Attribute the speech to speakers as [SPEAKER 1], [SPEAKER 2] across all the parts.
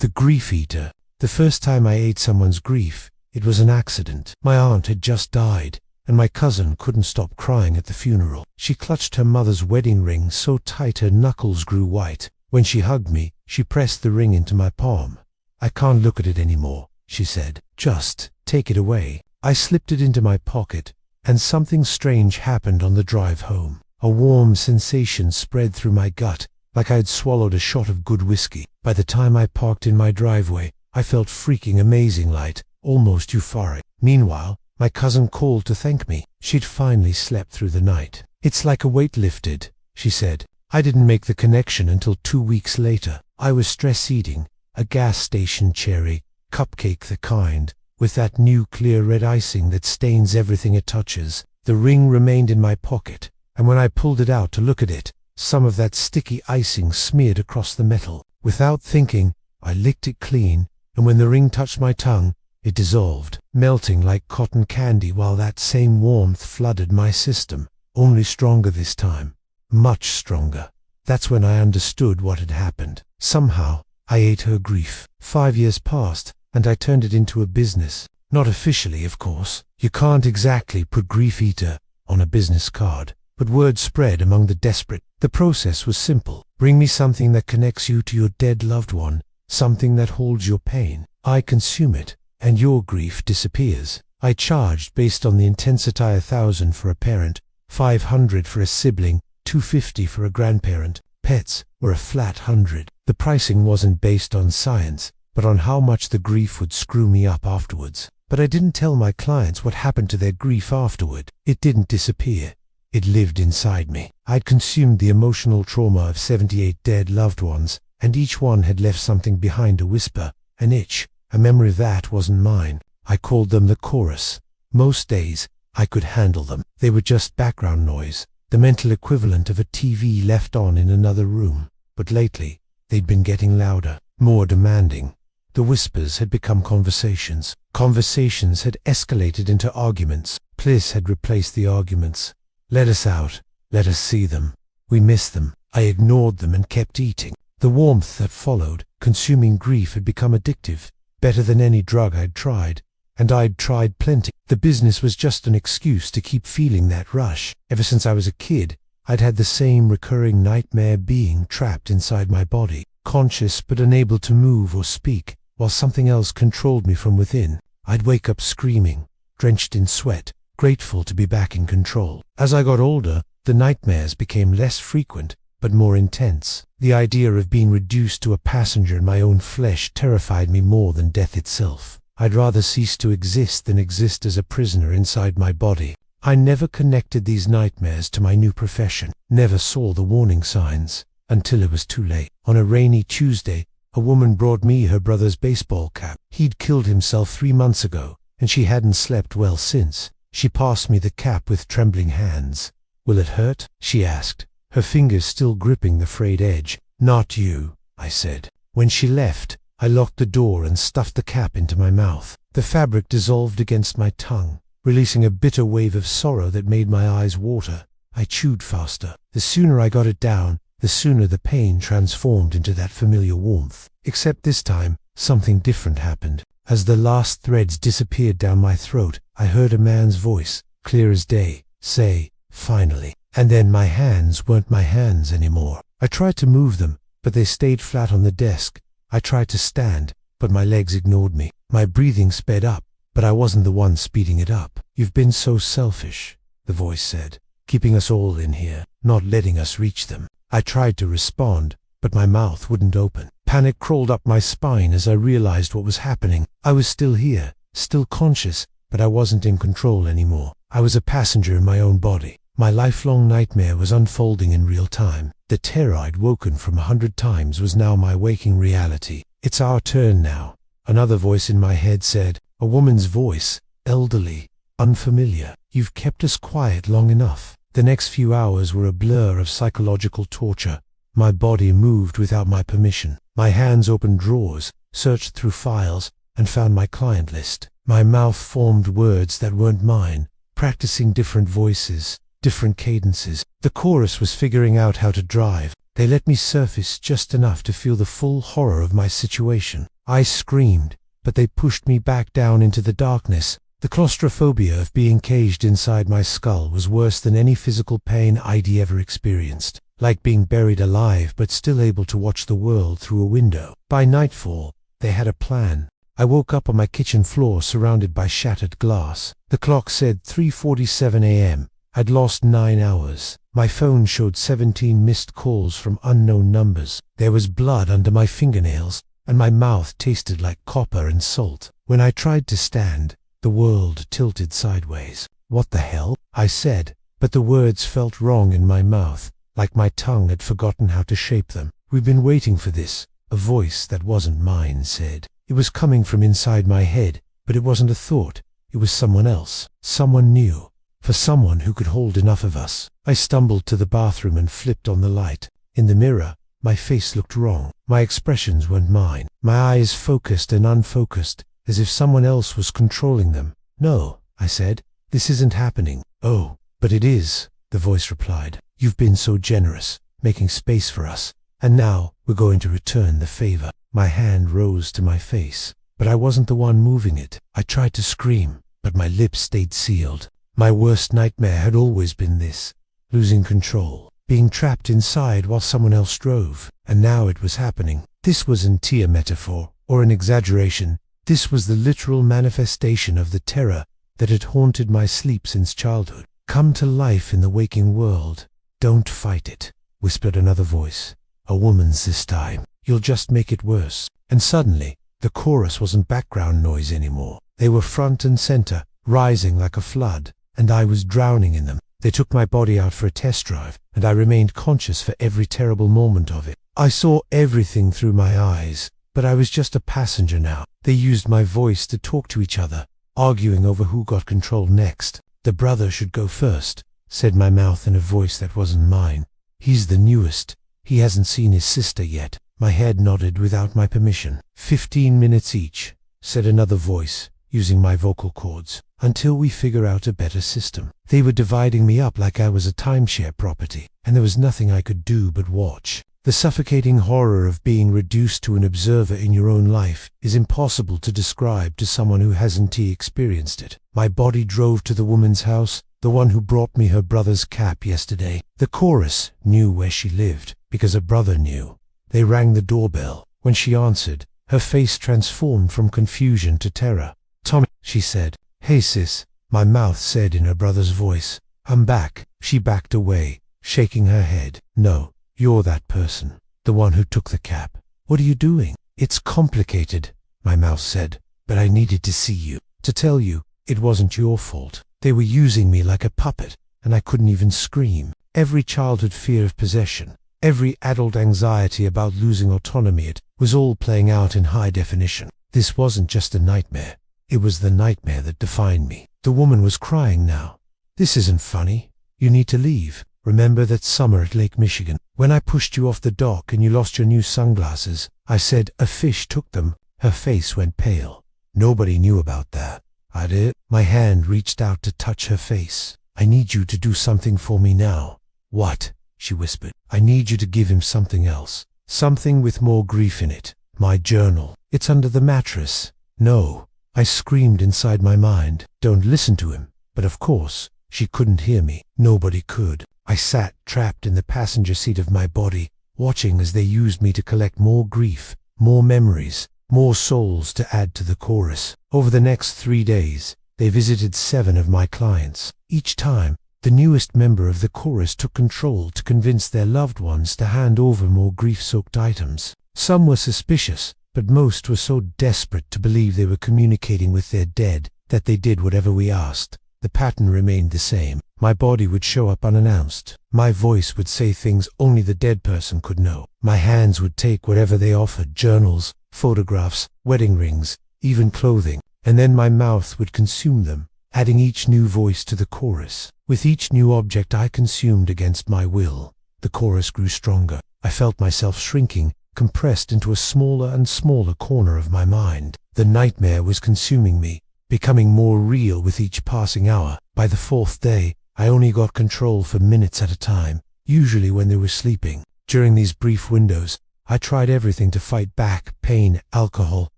[SPEAKER 1] The grief eater. The first time I ate someone's grief, it was an accident. My aunt had just died, and my cousin couldn't stop crying at the funeral. She clutched her mother's wedding ring so tight her knuckles grew white. When she hugged me, she pressed the ring into my palm. "I can't look at it anymore," she said. "Just take it away." I slipped it into my pocket, and something strange happened on the drive home. A warm sensation spread through my gut, like I had swallowed a shot of good whiskey. By the time I parked in my driveway, I felt freaking amazing light, almost euphoric. Meanwhile, my cousin called to thank me. She'd finally slept through the night. "It's like a weight lifted," she said. I didn't make the connection until 2 weeks later. I was stress eating a gas station cherry, cupcake the kind, with that new clear red icing that stains everything it touches. The ring remained in my pocket, and when I pulled it out to look at it, some of that sticky icing smeared across the metal. Without thinking, I licked it clean, and when the ring touched my tongue, it dissolved, melting like cotton candy while that same warmth flooded my system, only stronger this time, much stronger. That's when I understood what had happened. Somehow, I ate her grief. 5 years passed, and I turned it into a business. Not officially, of course. You can't exactly put grief eater on a business card, but word spread among the desperate. The process was simple. Bring me something that connects you to your dead loved one, something that holds your pain. I consume it, and your grief disappears. I charged based on the intensity: 1,000 for a parent, 500 for a sibling, 250 for a grandparent. Pets were a flat 100. The pricing wasn't based on science, but on how much the grief would screw me up afterwards. But I didn't tell my clients what happened to their grief afterward. It didn't disappear. It lived inside me. I'd consumed the emotional trauma of 78 dead loved ones, and each one had left something behind: a whisper, an itch, a memory that wasn't mine. I called them the chorus. Most days, I could handle them. They were just background noise, the mental equivalent of a TV left on in another room. But lately, they'd been getting louder, more demanding. The whispers had become conversations. Conversations had escalated into arguments. Bliss had replaced the arguments. "Let us out. Let us see them. We miss them." I ignored them and kept eating. The warmth that followed, consuming grief, had become addictive, better than any drug I'd tried, and I'd tried plenty. The business was just an excuse to keep feeling that rush. Ever since I was a kid, I'd had the same recurring nightmare: being trapped inside my body, conscious but unable to move or speak, while something else controlled me from within. I'd wake up screaming, drenched in sweat, grateful to be back in control. As I got older, the nightmares became less frequent, but more intense. The idea of being reduced to a passenger in my own flesh terrified me more than death itself. I'd rather cease to exist than exist as a prisoner inside my body. I never connected these nightmares to my new profession, never saw the warning signs, until it was too late. On a rainy Tuesday, a woman brought me her brother's baseball cap. He'd killed himself 3 months ago, and she hadn't slept well since. She passed me the cap with trembling hands. "Will it hurt?" she asked, her fingers still gripping the frayed edge. "Not you," I said. When she left, I locked the door and stuffed the cap into my mouth. The fabric dissolved against my tongue, releasing a bitter wave of sorrow that made my eyes water. I chewed faster. The sooner I got it down, the sooner the pain transformed into that familiar warmth. Except this time, something different happened. As the last threads disappeared down my throat, I heard a man's voice, clear as day, say, "Finally." And then my hands weren't my hands anymore. I tried to move them, but they stayed flat on the desk. I tried to stand, but my legs ignored me. My breathing sped up, but I wasn't the one speeding it up. "You've been so selfish," the voice said, "keeping us all in here, not letting us reach them." I tried to respond, but my mouth wouldn't open. Panic crawled up my spine as I realized what was happening. I was still here, still conscious, but I wasn't in control anymore. I was a passenger in my own body. My lifelong nightmare was unfolding in real time. The terror I'd woken from 100 times was now my waking reality. "It's our turn now," another voice in my head said, a woman's voice, elderly, unfamiliar. "You've kept us quiet long enough." The next few hours were a blur of psychological torture. My body moved without my permission. My hands opened drawers, searched through files, and found my client list. My mouth formed words that weren't mine, practicing different voices, different cadences. The chorus was figuring out how to drive, They let me surface just enough to feel the full horror of my situation. I screamed, but they pushed me back down into the darkness. The claustrophobia of being caged inside my skull was worse than any physical pain I'd ever experienced, like being buried alive but still able to watch the world through a window. By nightfall, they had a plan. I woke up on my kitchen floor surrounded by shattered glass. The clock said 3:47 a.m. I'd lost 9 hours. My phone showed 17 missed calls from unknown numbers. There was blood under my fingernails, and my mouth tasted like copper and salt. When I tried to stand, the world tilted sideways. "What the hell?" I said, but the words felt wrong in my mouth, like my tongue had forgotten how to shape them. "We've been waiting for this," a voice that wasn't mine said. It was coming from inside my head, but it wasn't a thought. It was someone else, someone new, for someone who could hold enough of us. I stumbled to the bathroom and flipped on the light. In the mirror, my face looked wrong. My expressions weren't mine. My eyes focused and unfocused, as if someone else was controlling them. "No," I said, "this isn't happening." "Oh, but it is," the voice replied. "You've been so generous, making space for us, and now we're going to return the favor." My hand rose to my face, but I wasn't the one moving it. I tried to scream, but my lips stayed sealed. My worst nightmare had always been this: losing control, being trapped inside while someone else drove, and now it was happening. This wasn't a metaphor or an exaggeration. This was the literal manifestation of the terror that had haunted my sleep since childhood, come to life in the waking world. "Don't fight it," whispered another voice. "A woman's this time. You'll just make it worse." And suddenly, the chorus wasn't background noise anymore. They were front and center, rising like a flood, and I was drowning in them. They took my body out for a test drive, and I remained conscious for every terrible moment of it. I saw everything through my eyes, but I was just a passenger now. They used my voice to talk to each other, arguing over who got control next. "The brother should go first," said my mouth in a voice that wasn't mine. "He's the newest. He hasn't seen his sister yet." My head nodded without my permission. 15 minutes each," said another voice, using my vocal cords, "until we figure out a better system." They were dividing me up like I was a timeshare property, and there was nothing I could do but watch. The suffocating horror of being reduced to an observer in your own life is impossible to describe to someone who hasn't experienced it. My body drove to the woman's house, the one who brought me her brother's cap yesterday. The chorus knew where she lived, because her brother knew. They rang the doorbell. When she answered, her face transformed from confusion to terror. "Tommy," she said. "Hey sis," my mouth said in her brother's voice. "I'm back." She backed away, shaking her head. "No, you're that person, the one who took the cap." "What are you doing?" "It's complicated," my mouth said, "but I needed to see you, to tell you it wasn't your fault. They were using me like a puppet, and I couldn't even scream. Every childhood fear of possession, every adult anxiety about losing autonomy, it was all playing out in high definition. This wasn't just a nightmare. It was the nightmare that defined me." The woman was crying now. "This isn't funny. You need to leave. Remember that summer at Lake Michigan, when I pushed you off the dock and you lost your new sunglasses? I said a fish took them." Her face went pale. "Nobody knew about that." "I did." My hand reached out to touch her face. "I need you to do something for me now." "What?" she whispered. "I need you to give him something else. Something with more grief in it. My journal. It's under the mattress." "No," I screamed inside my mind. "Don't listen to him." But of course, she couldn't hear me. Nobody could. I sat trapped in the passenger seat of my body, watching as they used me to collect more grief, more memories, more souls to add to the chorus. Over the next 3 days, they visited 7 of my clients. Each time, the newest member of the chorus took control to convince their loved ones to hand over more grief-soaked items. Some were suspicious, but most were so desperate to believe they were communicating with their dead that they did whatever we asked. The pattern remained the same. My body would show up unannounced. My voice would say things only the dead person could know. My hands would take whatever they offered: journals, photographs, wedding rings, even clothing. And then my mouth would consume them, adding each new voice to the chorus. With each new object I consumed against my will, the chorus grew stronger. I felt myself shrinking, compressed into a smaller and smaller corner of my mind. The nightmare was consuming me, becoming more real with each passing hour. By the 4th day, I only got control for minutes at a time, usually when they were sleeping. During these brief windows, I tried everything to fight back: pain, alcohol,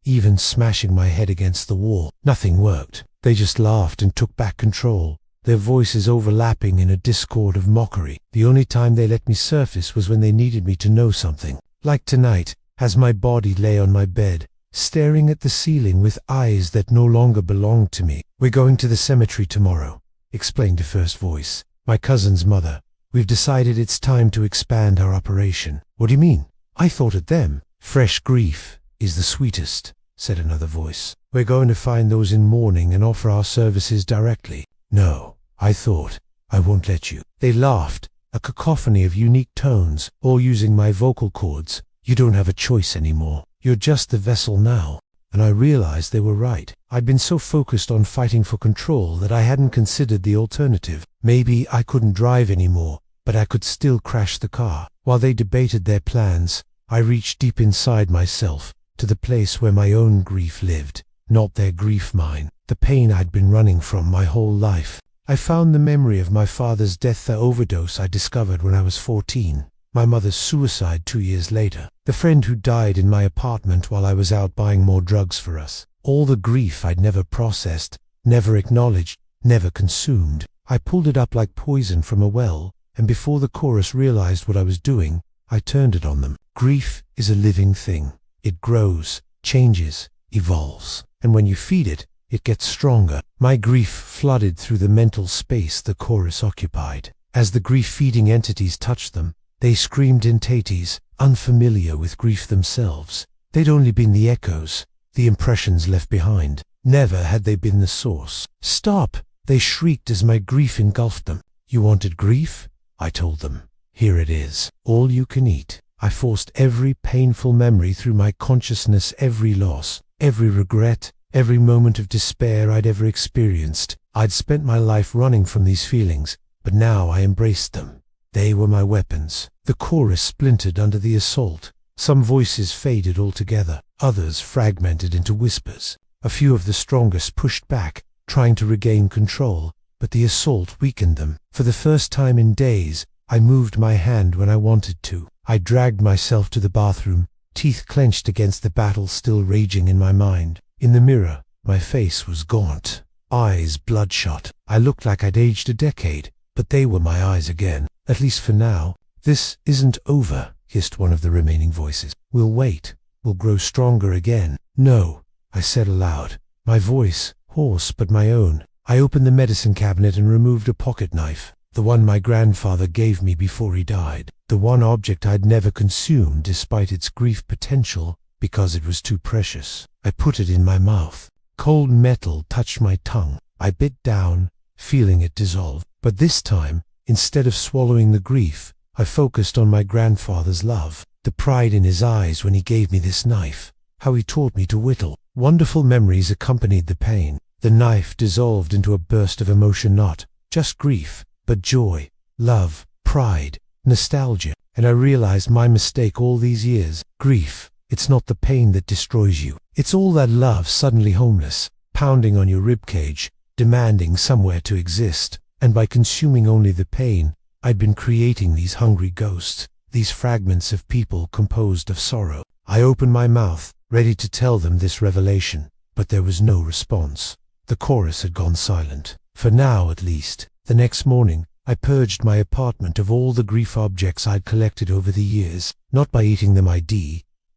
[SPEAKER 1] even smashing my head against the wall. Nothing worked. They just laughed and took back control, their voices overlapping in a discord of mockery. The only time they let me surface was when they needed me to know something. Like tonight, as my body lay on my bed, staring at the ceiling with eyes that no longer belonged to me. "We're going to the cemetery tomorrow," explained the first voice, my cousin's mother. "We've decided it's time to expand our operation." "What do you mean?" I thought at them. "Fresh grief is the sweetest," said another voice. "We're going to find those in mourning and offer our services directly." "No," I thought, "I won't let you." They laughed, a cacophony of unique tones, all using my vocal cords. "You don't have a choice anymore. You're just the vessel now." And I realized they were right. I'd been so focused on fighting for control that I hadn't considered the alternative. Maybe I couldn't drive anymore, but I could still crash the car. While they debated their plans, I reached deep inside myself, to the place where my own grief lived. Not their grief, mine. The pain I'd been running from my whole life. I found the memory of my father's death, the overdose I discovered when I was 14. My mother's suicide 2 years later. The friend who died in my apartment while I was out buying more drugs for us. All the grief I'd never processed, never acknowledged, never consumed. I pulled it up like poison from a well, and before the chorus realized what I was doing, I turned it on them. Grief is a living thing. It grows, changes, evolves. And when you feed it, it gets stronger. My grief flooded through the mental space the chorus occupied. As the grief-feeding entities touched them, they screamed in entities, unfamiliar with grief themselves. They'd only been the echoes, the impressions left behind. Never had they been the source. "Stop!" they shrieked as my grief engulfed them. "You wanted grief?" I told them. "Here it is. All you can eat." I forced every painful memory through my consciousness, every loss, every regret, every moment of despair I'd ever experienced. I'd spent my life running from these feelings, but now I embraced them. They were my weapons. The chorus splintered under the assault. Some voices faded altogether, others fragmented into whispers. A few of the strongest pushed back, trying to regain control, but the assault weakened them. For the first time in days, I moved my hand when I wanted to. I dragged myself to the bathroom, teeth clenched against the battle still raging in my mind. In the mirror, my face was gaunt, eyes bloodshot. I looked like I'd aged a decade, but they were my eyes again. "At least for now. This isn't over," hissed one of the remaining voices. "We'll wait. We'll grow stronger again." "No," I said aloud, my voice hoarse but my own. I opened the medicine cabinet and removed a pocket knife, the one my grandfather gave me before he died. The one object I'd never consumed despite its grief potential, because it was too precious. I put it in my mouth. Cold metal touched my tongue. I bit down, feeling it dissolve. But this time, instead of swallowing the grief, I focused on my grandfather's love, the pride in his eyes when he gave me this knife, how he taught me to whittle. Wonderful memories accompanied the pain. The knife dissolved into a burst of emotion, not just grief, but joy, love, pride, nostalgia. And I realized my mistake all these years. Grief, it's not the pain that destroys you. It's all that love suddenly homeless, pounding on your ribcage, demanding somewhere to exist. And by consuming only the pain, I'd been creating these hungry ghosts, these fragments of people composed of sorrow. I opened my mouth, ready to tell them this revelation, but there was no response. The chorus had gone silent. For now, at least. The next morning, I purged my apartment of all the grief objects I'd collected over the years, not by eating them I'd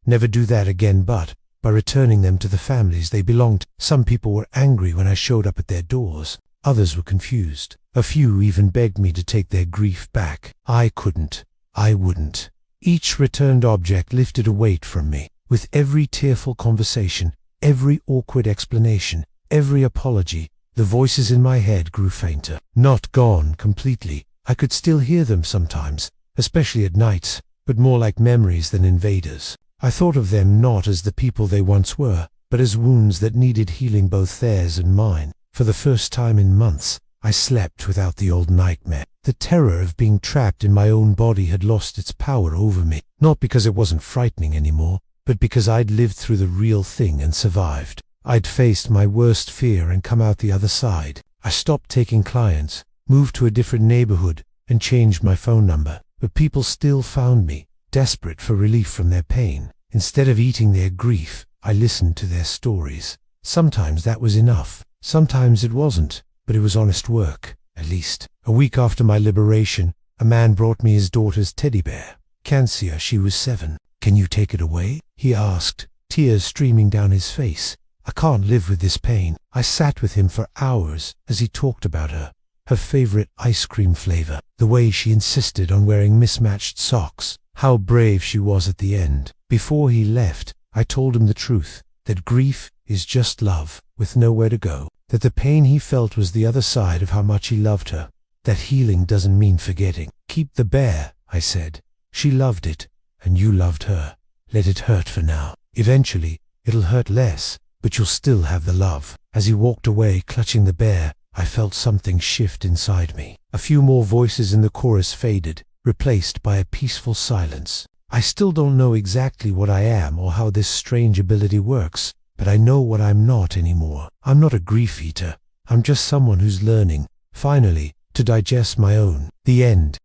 [SPEAKER 1] never do that again, but by returning them to the families they belonged. Some people were angry when I showed up at their doors. Others were confused. A few even begged me to take their grief back. I couldn't. I wouldn't. Each returned object lifted a weight from me. With every tearful conversation, every awkward explanation, every apology, the voices in my head grew fainter. Not gone completely. I could still hear them sometimes, especially at nights, but more like memories than invaders. I thought of them not as the people they once were, but as wounds that needed healing, both theirs and mine. For the first time in months, I slept without the old nightmare. The terror of being trapped in my own body had lost its power over me, not because it wasn't frightening anymore, but because I'd lived through the real thing and survived. I'd faced my worst fear and come out the other side. I stopped taking clients, moved to a different neighborhood, and changed my phone number. But people still found me. desperate for relief from their pain. Instead of eating their grief, I listened to their stories. Sometimes that was enough. Sometimes it wasn't, but it was honest work, at least. A week after my liberation, a man brought me his daughter's teddy bear. Kansia, she was 7. "Can you take it away?" he asked, tears streaming down his face. "I can't live with this pain." I sat with him for hours as he talked about her favorite ice cream flavor, the way she insisted on wearing mismatched socks, how brave she was at the end. Before he left, I told him the truth, that grief is just love, with nowhere to go, that the pain he felt was the other side of how much he loved her, that healing doesn't mean forgetting. "Keep the bear," I said. "She loved it, and you loved her. Let it hurt for now. Eventually, it'll hurt less, but you'll still have the love." As he walked away, clutching the bear, I felt something shift inside me. A few more voices in the chorus faded, replaced by a peaceful silence. I still don't know exactly what I am or how this strange ability works, but I know what I'm not anymore. I'm not a grief eater. I'm just someone who's learning, finally, to digest my own. The end.